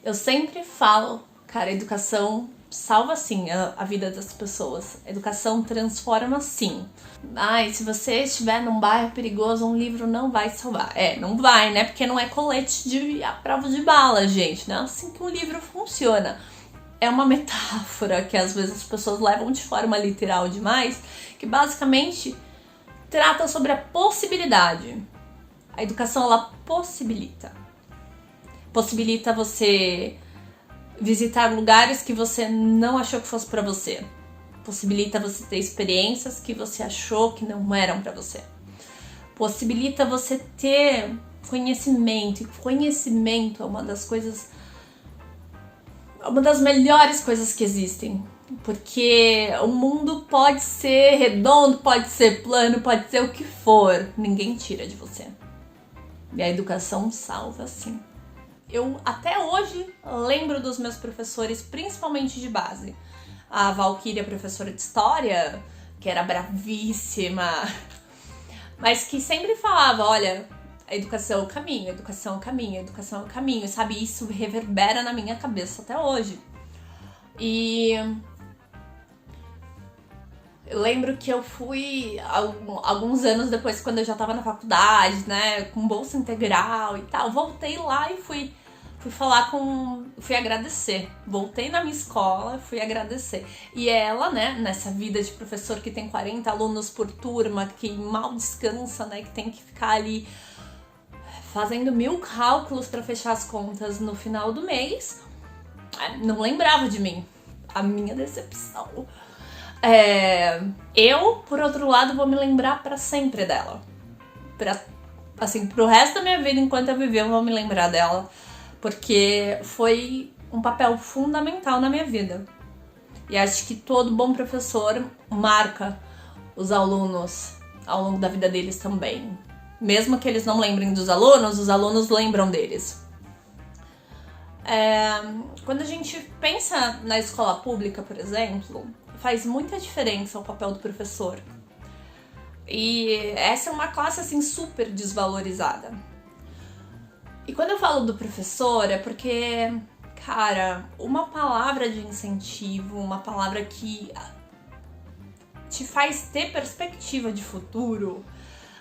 Eu sempre falo, cara, a educação salva sim a vida das pessoas. A educação transforma sim. Ai, se você estiver num bairro perigoso, um livro não vai salvar. Não vai, né? Porque não é colete à prova de bala, gente. Não é assim que um livro funciona. É uma metáfora que às vezes as pessoas levam de forma literal demais, que basicamente trata sobre a possibilidade. A educação, ela possibilita. Possibilita você visitar lugares que você não achou que fosse pra você. Possibilita você ter experiências que você achou que não eram pra você. Possibilita você ter conhecimento. E conhecimento é uma das melhores coisas que existem. Porque o mundo pode ser redondo, pode ser plano, pode ser o que for. Ninguém tira de você. E a educação salva, sim. Eu até hoje lembro dos meus professores, principalmente de base. A Valquíria, professora de história, que era bravíssima, mas que sempre falava, olha, a educação é o caminho, a educação é o caminho, a educação é o caminho, sabe? Isso reverbera na minha cabeça até hoje. E eu lembro que eu fui alguns anos depois, quando eu já tava na faculdade, né, com bolsa integral e tal, voltei lá e fui falar fui agradecer. Voltei na minha escola, fui agradecer. E ela, né, nessa vida de professor que tem 40 alunos por turma, que mal descansa, né, que tem que ficar ali fazendo 1000 cálculos para fechar as contas no final do mês, não lembrava de mim. A minha decepção. Eu, por outro lado, vou me lembrar para sempre dela. Pro resto da minha vida, enquanto eu viver, eu vou me lembrar dela. Porque foi um papel fundamental na minha vida. E acho que todo bom professor marca os alunos ao longo da vida deles também. Mesmo que eles não lembrem dos alunos, os alunos lembram deles. Quando a gente pensa na escola pública, por exemplo, faz muita diferença o papel do professor. E essa é uma classe assim super desvalorizada. E quando eu falo do professor é porque, cara, uma palavra de incentivo, uma palavra que te faz ter perspectiva de futuro,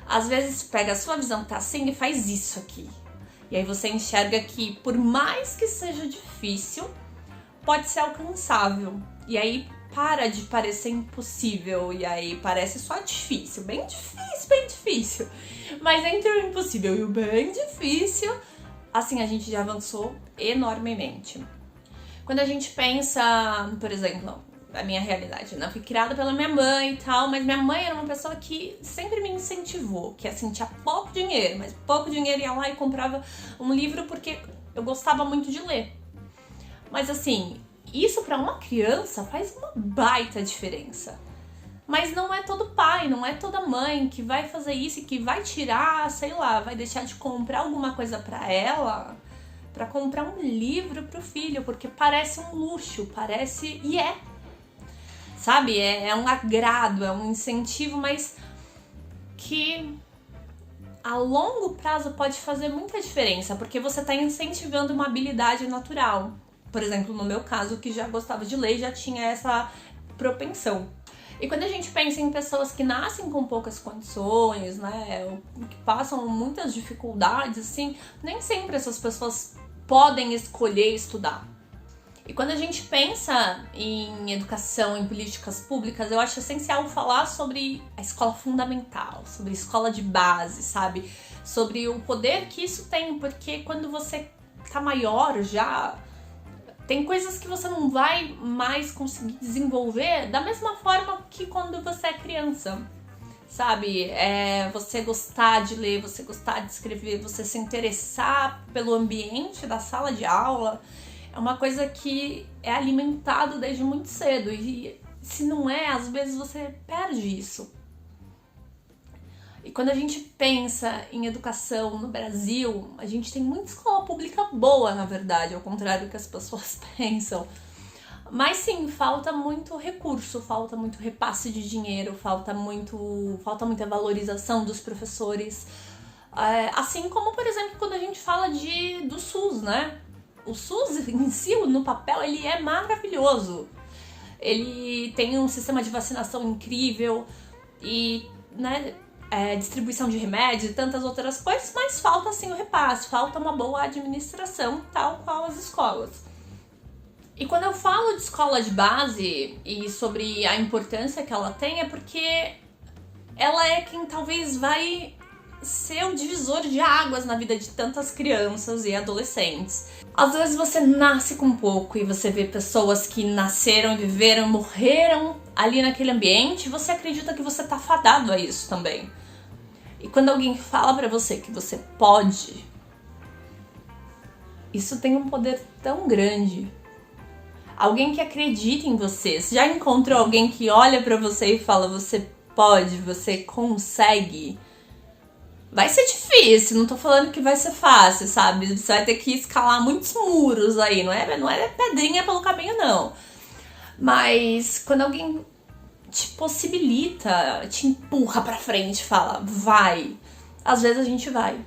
às vezes pega a sua visão que tá assim e faz isso aqui. E aí você enxerga que, por mais que seja difícil, pode ser alcançável. E aí para de parecer impossível. E aí parece só difícil. Bem difícil, bem difícil. Mas entre o impossível e o bem difícil, assim, a gente já avançou enormemente. Quando a gente pensa, por exemplo, a minha realidade, né? Fui criada pela minha mãe e tal, mas minha mãe era uma pessoa que sempre me incentivou, que assim, tinha pouco dinheiro, mas pouco dinheiro ia lá e comprava um livro porque eu gostava muito de ler. Mas assim, isso pra uma criança faz uma baita diferença. Mas não é todo pai, não é toda mãe que vai fazer isso e que vai tirar, sei lá, vai deixar de comprar alguma coisa pra ela pra comprar um livro pro filho, porque parece um luxo, parece... E é. Sabe? É um agrado, é um incentivo, mas que a longo prazo pode fazer muita diferença, porque você tá incentivando uma habilidade natural. Por exemplo, no meu caso, que já gostava de ler, já tinha essa propensão. E quando a gente pensa em pessoas que nascem com poucas condições, né, que passam muitas dificuldades, assim, nem sempre essas pessoas podem escolher estudar. E quando a gente pensa em educação, em políticas públicas, eu acho essencial falar sobre a escola fundamental, sobre a escola de base, sabe? Sobre o poder que isso tem, porque quando você tá maior já, tem coisas que você não vai mais conseguir desenvolver da mesma forma que quando você é criança, sabe? Você gostar de ler, você gostar de escrever, você se interessar pelo ambiente da sala de aula, é uma coisa que é alimentado desde muito cedo. E se não é, às vezes você perde isso. E quando a gente pensa em educação no Brasil, a gente tem muita escola pública boa, na verdade, ao contrário do que as pessoas pensam. Mas sim, falta muito recurso, falta muito repasse de dinheiro, falta muita valorização dos professores. Assim como, por exemplo, quando a gente fala do SUS, né? O SUS em si, no papel, ele é maravilhoso. Ele tem um sistema de vacinação incrível e, né, distribuição de remédios e tantas outras coisas, mas falta sim o repasse, falta uma boa administração, tal qual as escolas. E quando eu falo de escola de base e sobre a importância que ela tem, é porque ela é quem talvez vai ser o divisor de águas na vida de tantas crianças e adolescentes. Às vezes você nasce com pouco e você vê pessoas que nasceram, viveram, morreram ali naquele ambiente, e você acredita que você tá fadado a isso também. E quando alguém fala pra você que você pode, isso tem um poder tão grande. Alguém que acredita em você. Você já encontrou alguém que olha pra você e fala: você pode, você consegue? Vai ser difícil, não tô falando que vai ser fácil, sabe? Você vai ter que escalar muitos muros aí, não é pedrinha pelo caminho, não. Mas quando alguém te possibilita, te empurra pra frente, fala, vai. Às vezes a gente vai.